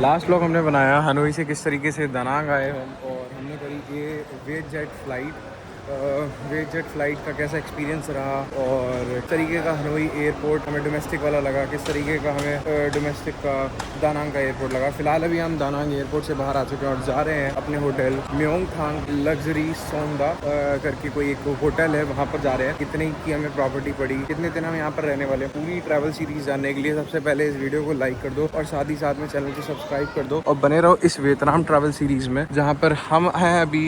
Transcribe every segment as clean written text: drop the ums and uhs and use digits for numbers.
Last vlog हमने बनाया Hanoi से किस तरीके से दानांग आए हम, और हमने करी ये वेट जेट फ़्लाइट का कैसा एक्सपीरियंस रहा, और किस तरीके का हनोई एयरपोर्ट हमें डोमेस्टिक वाला लगा, किस तरीके का हमें डोमेस्टिक का दानांग का एयरपोर्ट लगा। फ़िलहाल अभी हम दानांग एयरपोर्ट से बाहर आ चुके हैं और जा रहे हैं अपने होटल म्योंगथांग लग्जरी सोंदा करके कोई एक होटल है, वहाँ पर जा रहे हैं। कितने की हमें प्रॉपर्टी पड़ी, कितने दिन हम यहाँ पर रहने वाले हैं, पूरी ट्रैवल सीरीज जानने के लिए सबसे पहले इस वीडियो को लाइक कर दो और साथ ही साथ में चैनल को सब्सक्राइब कर दो और बने रहो इस वियतनाम ट्रैवल सीरीज में, जहाँ पर हम हैं अभी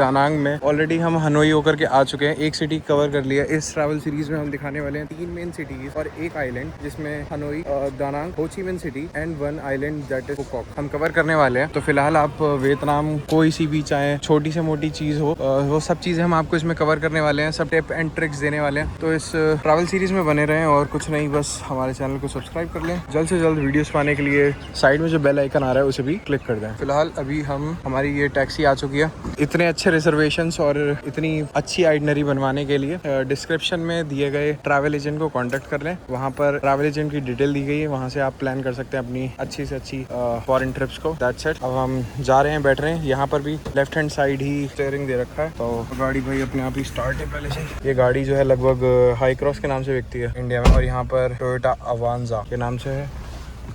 दानांग में। ऑलरेडी हम हनोई होकर के आ चुके हैं, एक सिटी कवर कर लिया। इस ट्रैवल सीरीज में हम दिखाने वाले हैं 3 मेन सिटीज और एक आइलैंड, जिसमें Hanoi, दानांग, Ho Chi Minh City and 1 island that is Phu Quoc हम कवर करने वाले हैं। तो फिलहाल आप वियतनाम कोई सी भी चाहे छोटी से मोटी चीज़ हो, वो सब चीज़ें हम आपको इसमें कवर करने वाले हैं, सब टिप एंड ट्रिक्स देने वाले हैं। तो इस ट्रैवल सीरीज में बने रहें और कुछ नहीं, बस हमारे चैनल को सब्सक्राइब कर लें। जल्द से जल्द वीडियोस पाने के लिए साइड में जो बेल आइकन आ रहा है उसे भी क्लिक कर दें। फिलहाल अभी हमारी ये टैक्सी आ चुकी है। इतने अच्छे रिजर्वेशंस और इतनी अच्छी आइटनरी बनवाने के लिए डिस्क्रिप्शन में दिए गए ट्रैवल एजेंट को कांटेक्ट कर लें। वहाँ पर ट्रैवल एजेंट की डिटेल दी गई है, वहाँ से आप प्लान कर सकते हैं अपनी अच्छी से अच्छी फॉरेन ट्रिप्स को। That's it. अब हम जा रहे हैं, बैठ रहे हैं। यहाँ पर भी लेफ्ट हैंड साइड ही स्टीयरिंग दे रखा है, तो गाड़ी भाई अपने आप ही स्टार्ट है पहले से। ये गाड़ी जो है लगभग हाई क्रॉस के नाम से बिकती है इंडिया में, और यहाँ पर टोयोटा अवांजा के नाम से है।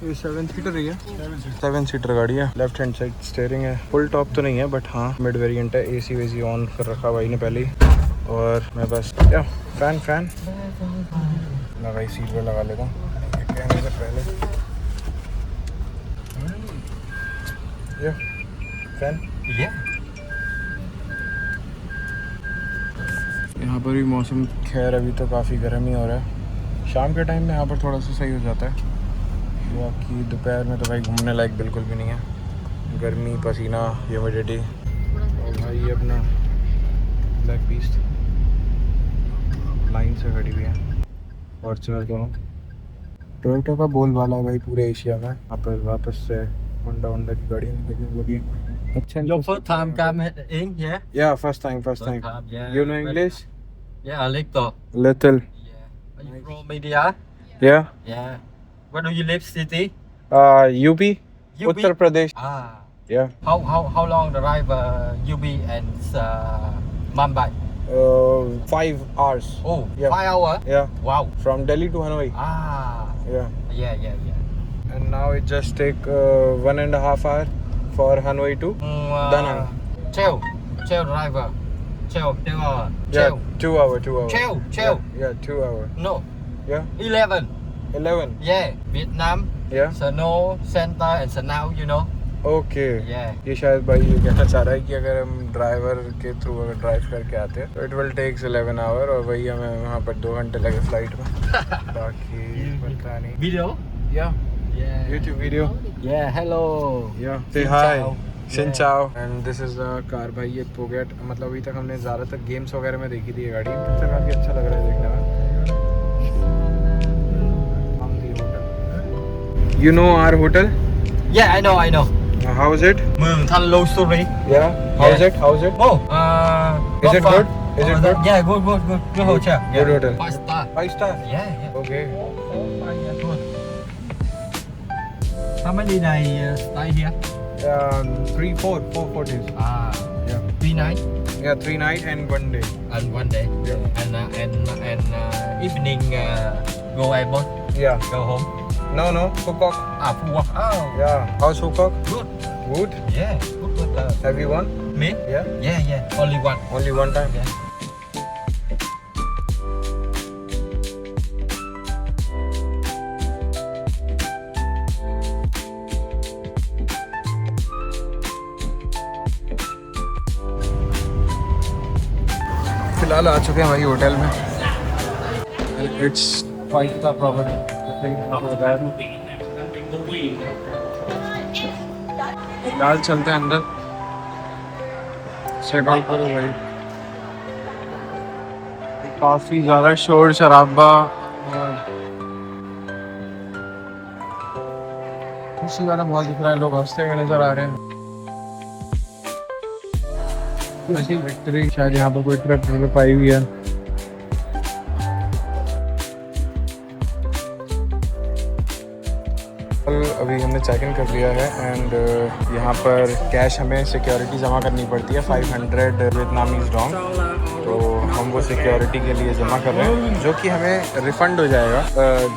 ये 7 सीटर ही है, 7 सीटर गाड़ी है। लेफ्ट हैंड साइड स्टीयरिंग है, फुल टॉप तो नहीं है बट हाँ मिड वेरिएंट है। एसी वेसी ऑन कर रखा भाई ने पहले ही, और मैं बस फैन लगा, सीट पे लगा लेता हूँ कहने से पहले। फैन यहाँ पर भी मौसम खैर अभी तो काफ़ी गर्म ही हो रहा है। शाम के टाइम में यहाँ पर थोड़ा सा सही हो जाता है, बाकी दोपहर में तो भाई घूमने लायक बिल्कुल भी नहीं है। गर्मी, पसीना, ह्यूमिडिटी। और भाई अपना ब्लैक बीस्ट लाइन से खड़ी हुई है, फॉर्च्यूनर दोनों। टोयोटा का बोलबाला है भाई पूरे एशिया में। यहाँ पर वापस से होंडा की गाड़ी लगी। अच्छा, Your first time come in, yeah? Yeah, first time. Yeah. You know English? Yeah, a little. Little. Yeah. Are you from India? Yeah. Yeah. Where do you live, city? UP, Uttar Pradesh. Ah. Yeah. How long the drive UP and Mumbai? 5 hours. Oh, Yeah. 5 hours? Yeah. Wow. From Delhi to Hanoi. Ah. Yeah. Yeah. And now it just take 1.5 hour for Hanoi to Danang. Chill driver. Chill hour. Yeah, 2 hour. Chill. Yeah, 2 hour. No. Yeah, 11. 11. Yeah. Vietnam. Yeah. Sano Center and Sanao, you know. Okay. Yeah. ये शायद भाई ये कहना चाह रहा है कि अगर हम ड्राइवर के थ्रू अगर ड्राइव करके आते हैं तो इट विल टेक्स 11 आवर, और वही हमें वहाँ पर 2 घंटे लगे फ्लाइट में। बाकी पता नहीं। Video? Yeah. YouTube video. Yeah, hello. Yeah. Say Xin hi. chào. Xin Yeah. chào. And this is the car भाई, ये पोगेट। मतलब अभी तक हमने ज़्यादातर गेम्स वगैरह में देखी थी ये गाड़ी, तो काफ़ी अच्छा लग रहा है देखने में। You know our hotel? Yeah, I know. How is it? Mường Thanh Lâu Story. Yeah. How's it? Oh, Is it good? Is it good? Yeah, good hotel. Good hotel. 5 star. 5 star. Yeah. Okay. Good. How many days stay here? 4 days. Yeah. 3 nights Yeah, 3 nights and 1 day. and 1 day. Yeah. And evening go airport, Yeah. go home. No. Phuket. Phuket. Oh. Yeah. How's Phuket? Good. Good. Yeah. Good. Have you won? Me? Yeah. Yeah. Only one. Only one time. Yeah. फिलहाल आ चुके हैं भाई hotel में। It's 5 star property. फिलहाल चलते हैं अंदर, checkout करो भाई। काफी ज्यादा शोर शराबा और उससे ज्यादा बहुत दिख रहा है, लोग हंसते हुए नजर आ रहे हैं। ऐसी विक्ट्री शायद यहाँ पर कोई ट्रक पाई हुई है। अभी हमने चेक इन कर लिया है एंड यहाँ पर कैश हमें सिक्योरिटी जमा करनी पड़ती है 500 वियतनामीज डोंग। तो हम वो सिक्योरिटी के लिए जमा कर रहे हैं जो कि हमें रिफंड हो जाएगा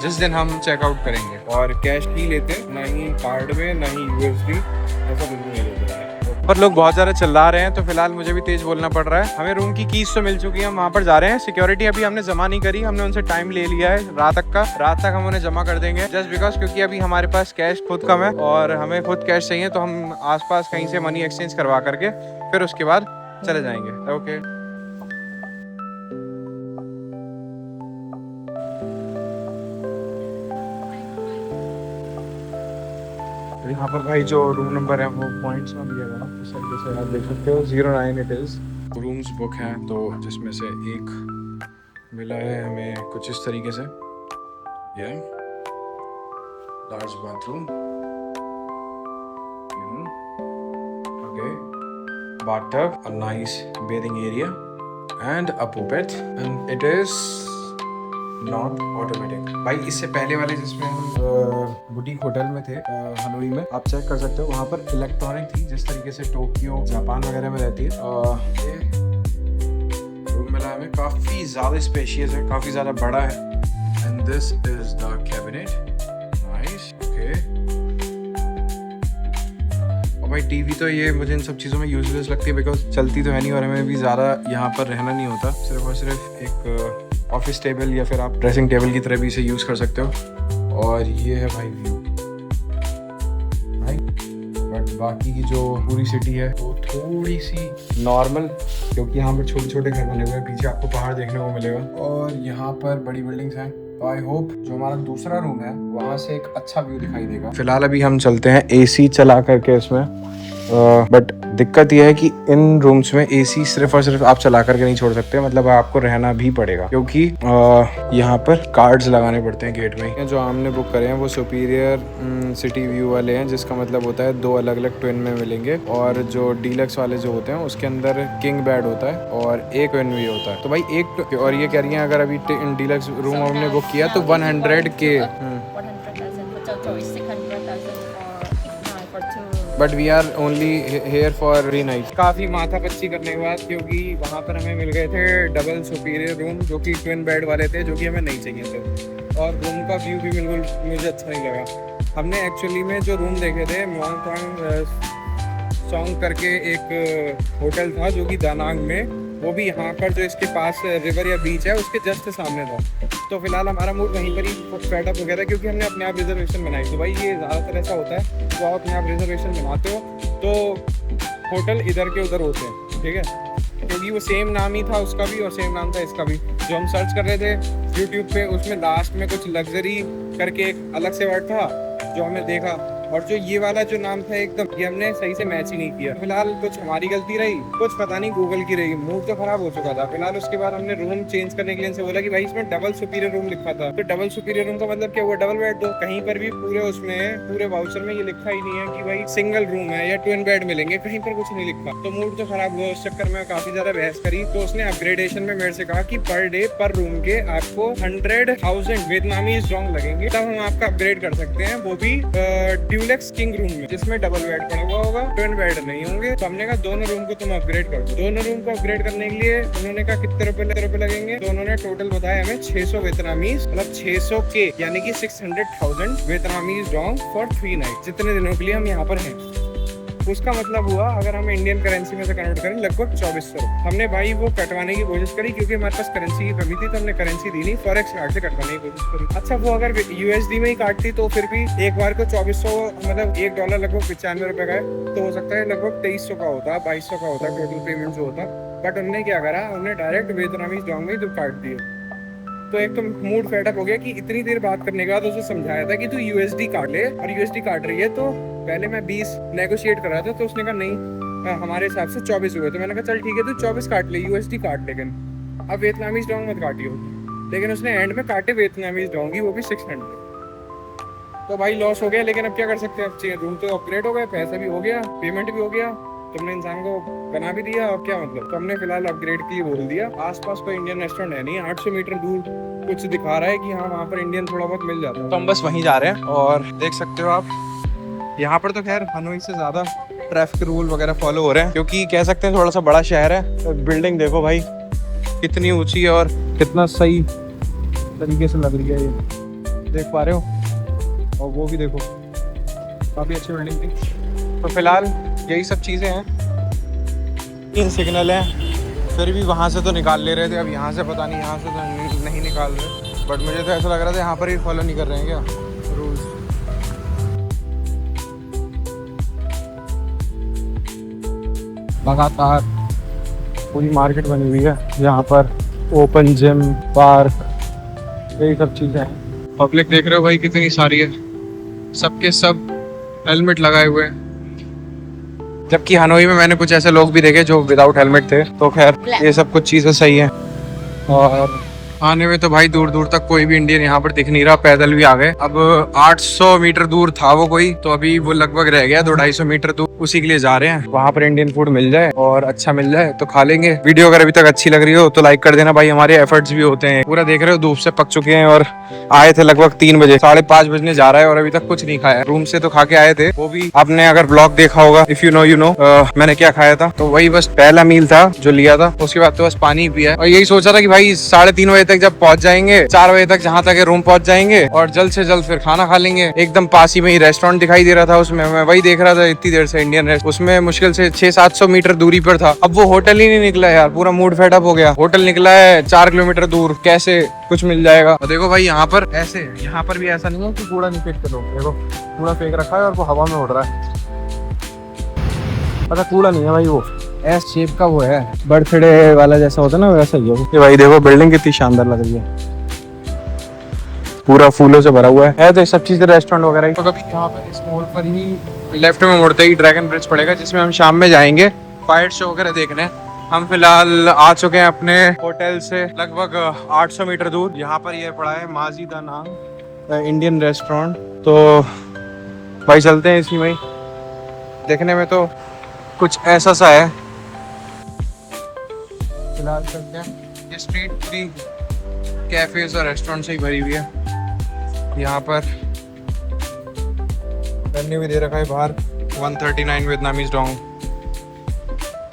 जिस दिन हम चेकआउट करेंगे। और कैश नहीं लेते, ना ही कार्ड में ना ही USD, ऐसा बिल्कुल नहीं लेते हैं। पर लोग बहुत ज़्यादा चिल्ला रहे हैं तो फिलहाल मुझे भी तेज़ बोलना पड़ रहा है। हमें रूम की कीज तो मिल चुकी है, हम वहाँ पर जा रहे हैं। सिक्योरिटी अभी हमने जमा नहीं करी, हमने उनसे टाइम ले लिया है रात तक हम उन्हें जमा कर देंगे जस्ट बिकॉज क्योंकि अभी हमारे पास कैश खुद कम है और हमें खुद कैश चाहिए। तो हम आसपास कहीं से मनी एक्सचेंज करवा करके फिर उसके बाद चले जाएंगे। ओके यहाँ पर भाई जो रूम नंबर है वो पॉइंट्स में दिया गया इस तरीके से आप देख सकते हो 09 इट इज़। रूम्स बुक हैं तो जिसमें से एक मिला है हमें कुछ इस तरीके से, ये large bathroom, okay, bathtub, a nice bathing area and a puppet and it is not automatic. भाई इससे पहले वाले जिसमें हम बुटीक होटल में थे हनोई में, आप चेक कर सकते हो वहाँ पर इलेक्ट्रॉनिक थी जिस तरीके से टोक्यो जापान वगैरह में रहती है। ये रूम मिला हमें, काफ़ी ज़्यादा स्पेशियस है, काफ़ी ज़्यादा बड़ा है and this is the cabinet, nice, okay. और भाई टीवी तो ये मुझे इन सब चीज़ों में यूजलेस लगती है बिकॉज चलती तो है नहीं और हमें भी ज़्यादा यहाँ पर रहना नहीं होता, सिर्फ और सिर्फ एक ऑफिस टेबल या फिर आप ड्रेसिंग टेबल की तरह भी इसे यूज़ कर सकते हो। और ये है भाई व्यू भाई, बट बाकी की जो पूरी सिटी है वो थोड़ी सी नॉर्मल, क्योंकि यहाँ पर छोटे छोटे घर बने हुए हैं, पीछे आपको पहाड़ देखने को मिलेगा और यहाँ पर बड़ी बिल्डिंग्स हैं। तो आई होप जो हमारा दूसरा रूम है वहाँ से एक अच्छा व्यू दिखाई देगा। फिलहाल अभी हम चलते हैं AC चला करके इसमें, बट दिक्कत यह है कि इन रूम्स में AC सिर्फ और सिर्फ आप चला करके नहीं छोड़ सकते, मतलब आपको रहना भी पड़ेगा क्योंकि यहाँ पर कार्ड्स लगाने पड़ते हैं गेट में। जो हमने बुक करे हैं वो सुपीरियर सिटी व्यू वाले हैं, जिसका मतलब होता है 2 अलग अलग ट्विन में मिलेंगे। और जो डीलक्स वाले जो होते हैं उसके अंदर किंग बेड होता है और एक ट्विन भी होता है। तो भाई एक, और ये कह रही है अगर अभी डीलक्स रूम हमने बुक किया तो 100K, but we are only here for 3 night. काफ़ी माथा पच्ची करने के बाद, क्योंकि वहाँ पर हमें मिल गए थे डबल सुपीरियर रूम जो कि ट्विन बेड वाले थे, जो कि हमें नहीं चाहिए थे। और रूम का व्यू भी बिल्कुल मुझे अच्छा नहीं लगा। हमने एक्चुअली में जो रूम देखे थे मोंग सॉन्ग करके एक होटल था जो कि दानांग में, वो भी यहाँ पर जो इसके पास रिवर या बीच है उसके जस्ट सामने था। तो फिलहाल हमारा मूड वहीं पर ही सेटअप हो गया था क्योंकि हमने अपने आप रिजर्वेशन बनाई। तो भाई ये ज़्यादातर ऐसा होता है, तो आप अपने आप रिजर्वेशन बनाते हो तो होटल इधर के उधर होते हैं, ठीक है, क्योंकि वो सेम नाम ही था उसका भी और सेम नाम था इसका भी। जो हम सर्च कर रहे थे यूट्यूब पे, उसमें लास्ट में कुछ लग्जरी करके एक अलग से वर्ड था जो हमने देखा, और जो ये वाला जो नाम था एकदम, ये हमने सही से मैच ही नहीं किया। फिलहाल कुछ हमारी गलती रही, कुछ पता नहीं गूगल की रही, मूड तो खराब हो चुका था। फिलहाल उसके बाद हमने रूम चेंज करने के लिए इनसे बोला कि भाई इसमें डबल सुपीरियर रूम लिखा था, तो डबल सुपीरियर रूम का मतलब क्या हुआ, डबल बेड दो। कहीं पर भी पूरे उसमें पूरे वाउचर में ये लिखा ही नहीं है कि भाई सिंगल रूम है या ट्विन बेड मिलेंगे, कहीं पर कुछ नहीं लिखा। तो मूड तो खराब हुआ, उस चक्कर में काफी ज्यादा बहस करी। तो उसने अपग्रेडेशन में मेरे से कहा कि पर डे पर रूम के आपको 100,000 वियतनामीज डोंग लगेंगे, तब हम आपका अपग्रेड कर सकते हैं, वो भी ड्यूलेक्स किंग रूम में, जिसमें डबल बेड पड़ा हुआ होगा, ट्विन बेड नहीं होंगे। तो हमने कहा दोनों रूम को तुम अपग्रेड कर दो। दोनों रूम को अपग्रेड करने के लिए उन्होंने कहा कितने रुपए लगेंगे, तो उन्होंने टोटल बताया हमें 600 वियतनामीज, मतलब 600K यानी कि 600,000 वियतनामीज डोंग फॉर 3 नाइट, जितने दिनों के लिए हम यहाँ पर हैं। उसका मतलब हुआ अगर हम इंडियन करेंसी में से कन्वर्ट करें लगभग 2400। हमने भाई वो कटवाने की कोशिश करी क्योंकि हमारे पास करेंसी की कमी थी, तो हमने करेंसी दी नहीं, फॉरेक्स कार्ड से कटवाने की कोशिश करी। अच्छा वो अगर USD में ही काटती तो फिर भी एक बार को 2400, मतलब $1 लगभग 95 रुपये का है, तो हो सकता है लगभग 2300 का होता, 2200 का होता टोटल पेमेंट जो होता। बट उन्होंने क्या करा, उन्होंने डायरेक्ट वियतनामीज डोंग में ही काट दिए। तो एक तो मूड फेडअप हो गया कि इतनी देर बात करने के बाद उसे समझाया था कि तू USD काट ले, और USD काट रही है। तो पहले मैं 20 नेगोशिएट कर रहा था, तो उसने कहा नहीं हमारे हिसाब से 24 हुए। तो मैंने कहा चल ठीक है तू 24 काट ले, USD काट, लेकिन अब वियतनामीज डोंग मत काटियो। लेकिन उसने एंड में काटे वियतनामीज डोंग ही, वो भी 600। तो भाई लॉस हो गया, लेकिन अब क्या कर सकते हैं, अब रूम तो अपग्रेड हो गया, पैसा भी हो गया, पेमेंट भी हो गया, तुमने इंसान को बना भी दिया, अब क्या मतलब। तो हमने फिलहाल अपग्रेड के लिए बोल दिया। आसपास कोई इंडियन रेस्टोरेंट है नहीं, 800 मीटर दूर कुछ दिखा रहा है कि हाँ वहाँ पर इंडियन थोड़ा बहुत मिल जाता है, तो हम बस वहीं जा रहे हैं। और देख सकते हो आप यहाँ पर तो खैर हनोई से ज़्यादा ट्रैफिक रूल वगैरह फॉलो हो रहे हैं, क्योंकि कह सकते हैं थोड़ा सा बड़ा शहर है। तो बिल्डिंग देखो भाई कितनी ऊंची है और कितना सही तरीके से लग रही है, ये देख पा रहे हो। और वो भी देखो, काफ़ी अच्छी बिल्डिंग थी। तो फिलहाल यही सब चीज़ें हैं, 3 सिग्नल हैं, फिर भी वहाँ से तो निकाल ले रहे थे। अब यहाँ से पता नहीं, यहाँ से तो नहीं निकाल रहे, बट मुझे तो ऐसा लग रहा था यहाँ पर ही फॉलो नहीं कर रहे हैं क्या रूल्स। लगातार पूरी मार्केट बनी हुई है, यहाँ पर ओपन जिम, पार्क, यही सब चीज़ें हैं। पब्लिक देख रहे हो भाई कितनी सारी है, सबके सब हेलमेट लगाए हुए हैं। जबकि हनोई में मैंने कुछ ऐसे लोग भी देखे जो विदाउट हेलमेट थे। तो खैर ये सब कुछ चीज़ें सही हैं। और आने में तो भाई दूर दूर तक कोई भी इंडियन यहाँ पर दिख नहीं रहा, पैदल भी आ गए। अब 800 मीटर दूर था वो कोई, तो अभी वो लगभग रह गया 200-250 मीटर दूर, उसी के लिए जा रहे हैं। वहाँ पर इंडियन फूड मिल जाए और अच्छा मिल जाए तो खा लेंगे। वीडियो अगर अभी तक अच्छी लग रही हो तो लाइक कर देना भाई, हमारे एफर्ट्स भी होते हैं। पूरा देख रहे हो धूप से पक चुके हैं और आए थे लगभग 3 बजे, 5:30 बजने जा रहा है और अभी तक कुछ नहीं खाया। रूम से तो खा के आए थे, वो भी आपने अगर ब्लॉग देखा होगा, if you know you know, मैंने क्या खाया था। तो वही बस पहला मील था जो लिया था, उसके बाद तो बस पानी पिया। और यही सोचा था कि भाई 3:30 बजे तक जब पहुंच जाएंगे, 4 बजे तक जहाँ तक रूम पहुंच जाएंगे और जल्द से जल्द फिर खाना खा लेंगे। एकदम पास ही में ही रेस्टोरेंट दिखाई दे रहा था, उसमें मैं वही देख रहा था इतनी देर से, इंडियन रेस्टोरेंट। उसमें मुश्किल से 600-700 मीटर दूरी पर था। अब वो होटल ही नहीं निकला यार, पूरा मूड फेड अप हो गया। होटल निकला है 4 किलोमीटर दूर, कैसे कुछ मिल जाएगा। और देखो भाई यहाँ पर ऐसे, यहाँ पर भी ऐसा नहीं है कि कूड़ा नहीं फेंकते लोग। देखो कूड़ा फेंक रखा है और वो हवा में उड़ रहा है। पता कूड़ा नहीं है भाई, वो एस शेप का वो है, बर्थडे वाला जैसा होता है ना, वैसा ही है। ये भाई देखो बिल्डिंग कितनी शानदार लग रही है, पूरा फूलों से भरा हुआ है। तो ये सब चीजें रेस्टोरेंट वगैरह। तो कभी यहाँ पर इस मॉल पर ही लेफ्ट में मुड़ते ही ड्रैगन ब्रिज पड़ेगा, जिसमें हम शाम में जाएंगे फायर शो वगैरह देखने। हम फिलहाल आ चुके हैं अपने होटल से लगभग 800 मीटर दूर। यहाँ पर ये पड़ा है माजी दा नाम इंडियन रेस्टोरेंट। तो भाई चलते हैं इसी में ही। देखने में तो कुछ ऐसा सा है। फिलहाल चलते हैं। ये स्ट्रीट पूरी कैफेज और रेस्टोरेंट से ही भरी हुई है। यहाँ पर मेन्यू भी दे रखा है बाहर, 139 वियतनामीज डोंग,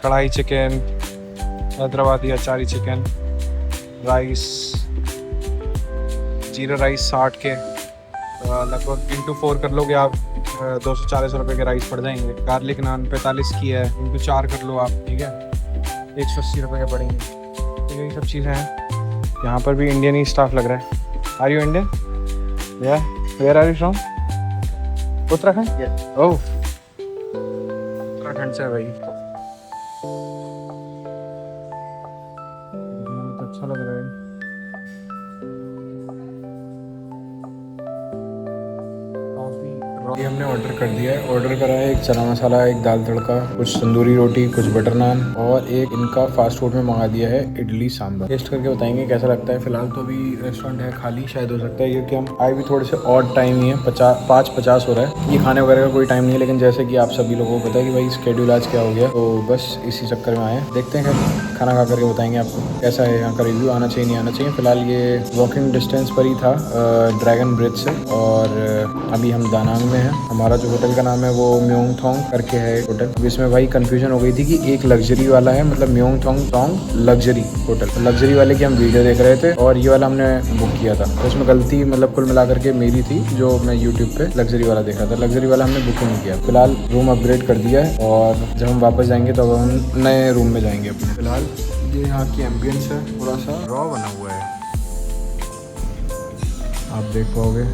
कढ़ाई चिकन, हैदराबादी अचारी चिकन, राइस, जीरा राइस 60 के, लगभग इंटू 4 कर लोगे आप 240 रुपये के राइस पड़ जाएंगे। गार्लिक नान 45 की है, इंटू 4 कर लो आप, ठीक है, 180 रुपये के पड़ेंगे। तो यही सब चीज़ें हैं। यहाँ पर भी इंडियन ही स्टाफ लग रहा है। Are you Indian? या where are you from? Uttarakhand? Oh, Uttarakhand से है भाई। तो अच्छा लग रहा है। ये हमने ऑर्डर कर दिया है। ऑर्डर करा है एक चना मसाला, एक दाल तड़का, कुछ तंदूरी रोटी, कुछ बटर नान और एक इनका फास्ट फूड में मंगा दिया है इडली सांभर। टेस्ट करके बताएंगे कैसा लगता है। फिलहाल तो अभी रेस्टोरेंट है खाली, शायद हो सकता है क्योंकि हम आए भी थोड़े से ऑड टाइम ही है, 5:50 हो रहा है। ये खाने वगैरह का कोई टाइम नहीं है, लेकिन जैसे कि आप सभी लोगों को पता है कि भाई स्केड्यूल आज क्या हो गया, तो बस इसी चक्कर में आए। देखते हैं खाना खा करके बताएंगे आपको कैसा है, यहाँ का रिव्यू आना चाहिए नहीं आना चाहिए। फिलहाल ये वॉकिंग डिस्टेंस पर ही था ड्रैगन ब्रिज से, और अभी हम दानांग में हैं। हमारा जो होटल का नाम है वो म्योंग थोंग करके है होटल। इसमें भाई कंफ्यूजन हो गई थी कि एक लग्जरी वाला है, मतलब म्योंग थोंग लग्जरी होटल, लग्जरी वाले की हम वीडियो देख रहे थे और ये वाला हमने बुक किया था। तो इसमें गलती मतलब कुल मिला करके मेरी थी, जो मैं यूट्यूब पे लग्जरी वाला देखा था। लग्जरी वाला हमने बुक नहीं किया। फिलहाल रूम अपग्रेड कर दिया है और जब हम वापस जाएंगे तो हम नए रूम में जाएंगे अपने। फिलहाल ये यहाँ की एम्बियंस है, थोड़ा सा रॉ बना हुआ है, आप देख पाओगे।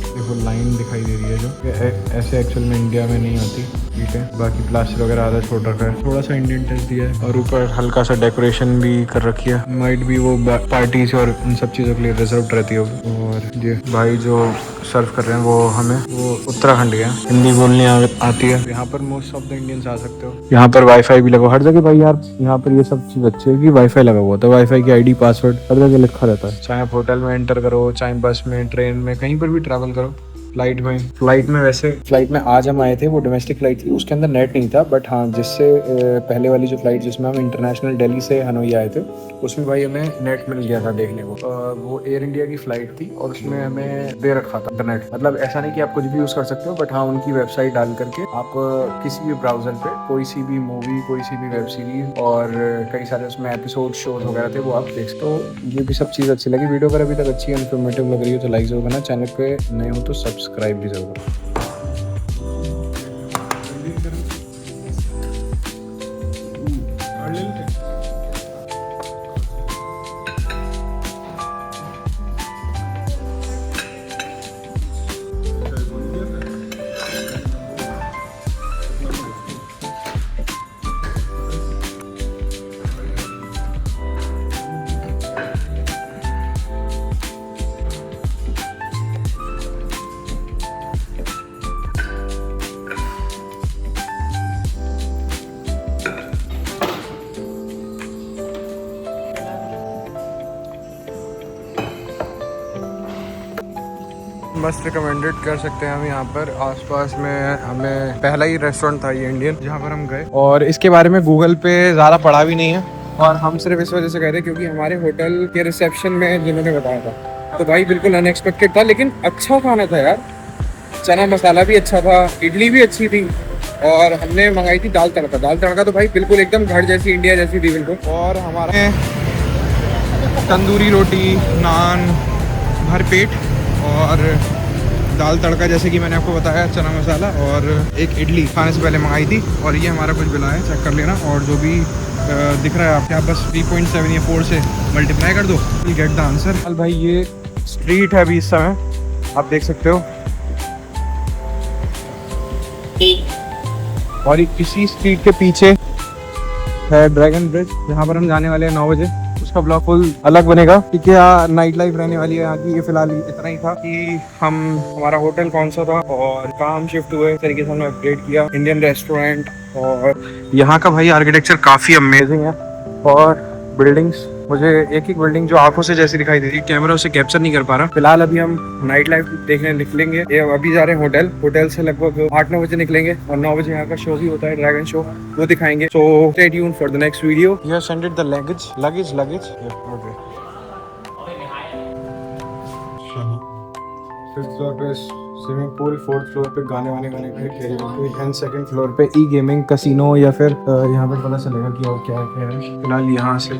देखो लाइन दिखाई दे रही है जो ऐसे एक्चुअल में इंडिया में नहीं होती, ठीक है। बाकी प्लास्टर वगैरह आधा छोड़ रखा है, थोड़ा सा इंडियन टच दिया है और ऊपर हल्का सा डेकोरेशन भी कर रखी है। माइट भी वो पार्टीज और उन सब चीज़ों के लिए रिजर्व रहती होगी। और ये भाई जो सर्व कर रहे हैं वो हमें वो उत्तराखंड के हैं, हिंदी बोलनी आती है। यहाँ पर मोस्ट ऑफ द इंडियंस आ सकते हो। यहाँ पर वाईफाई भी लगा हर जगह भाई यार। यहाँ पर ये सब चीज़ अच्छी है कि वाईफाई लगा हुआ था, वाईफाई की आईडी पासवर्ड हर जगह लिखा रहता है। चाहे आप होटल में एंटर करो, चाहे बस में, ट्रेन में, कहीं पर भी ट्रैवल करो, फ्लाइट में वैसे फ्लाइट में आज हम आए थे, वो डोमेस्टिक फ्लाइट थी, उसके अंदर नेट नहीं था, बट हाँ जिससे पहले वाली जो फ्लाइट जिसमें हम इंटरनेशनल दिल्ली से हनोई आए थे, उसमें भाई हमें नेट मिल गया था देखने को। वो एयर इंडिया की फ्लाइट थी और उसमें हमें दे रखा था इंटरनेट। मतलब ऐसा नहीं कि आप कुछ भी यूज़ कर सकते हो, बट हाँ उनकी वेबसाइट डाल करके आप किसी भी ब्राउज़र पे कोई सी भी मूवी, कोई सी भी वेब सीरीज और कई सारे उसमें एपिसोड शोज वगैरह थे, वो आप देख सकते हो। ये भी सब चीज़ अच्छी लगी। वीडियो अगर अभी तक अच्छी इन्फॉर्मेटिव लग रही हो तो लाइक जरूर करना, चैनल पे नए हो तो सब्सक्राइब भी जरूर करना। मस्त रिकमेंडेड कर सकते हैं हम यहाँ पर। आसपास में हमें पहला ही रेस्टोरेंट था ये इंडियन जहाँ पर हम गए, और इसके बारे में गूगल पे ज़्यादा पढ़ा भी नहीं है, और हम सिर्फ इस वजह से गए थे क्योंकि हमारे होटल के रिसेप्शन में जिन्होंने बताया था, तो भाई बिल्कुल अनएक्सपेक्टेड था, लेकिन अच्छा खाना था यार। चना मसाला भी अच्छा था, इडली भी अच्छी थी, और हमने मंगाई थी दाल तड़का। दाल तड़का तो भाई बिल्कुल एकदम घर जैसी, इंडिया जैसी थी बिल्कुल। और हमारे तंदूरी रोटी, नान, भरपेट और दाल तड़का जैसे कि मैंने आपको बताया, चना मसाला, और एक इडली खाने से पहले मंगाई थी। और ये हमारा कुछ बिल है, चेक कर लेना, और जो भी दिख रहा है आपके, आप बस 3.7 या 4 से मल्टीप्लाई कर दो, यू गेट द आंसर। चल भाई ये स्ट्रीट है अभी इस समय, आप देख सकते हो, और इसी स्ट्रीट के पीछे है ड्रैगन ब्रिज, जहाँ पर हम जाने वाले हैं 9 बजे। उसका ब्लॉग फुल अलग बनेगा क्योंकि यहाँ नाइट लाइफ रहने वाली है यहाँ की। ये फिलहाल इतना ही था कि हम हमारा होटल कौन सा था और कहाँ हम शिफ्ट हुए, इस तरीके से हमने अपडेट किया। इंडियन रेस्टोरेंट, और यहाँ का भाई आर्किटेक्चर काफ़ी अमेजिंग है, और बिल्डिंग्स, मुझे एक एक बिल्डिंग जो आंखों से जैसी दिखाई देती है, कैमरा उसे कैप्चर नहीं कर पा रहा। फिलहाल अभी हम नाइट लाइफ देखने निकलेंगे। ये अभी जा रहे हैं होटल, होटल से लगभग 8-9 बजे निकलेंगे, और 9 बजे यहाँ का शो भी होता है, ड्रैगन शो, वो दिखाएंगे। So stay tuned for the next video. You have send it the luggage okay. Fifth floor पे स्विमिंग पूल, 4th फ्लोर पे गाने वाने गाने के, एंड 2nd फ्लोर पे ई गेमिंग, कसिनो, या फिर यहाँ पे पता चलेगा कि और क्या है। फिलहाल यहाँ से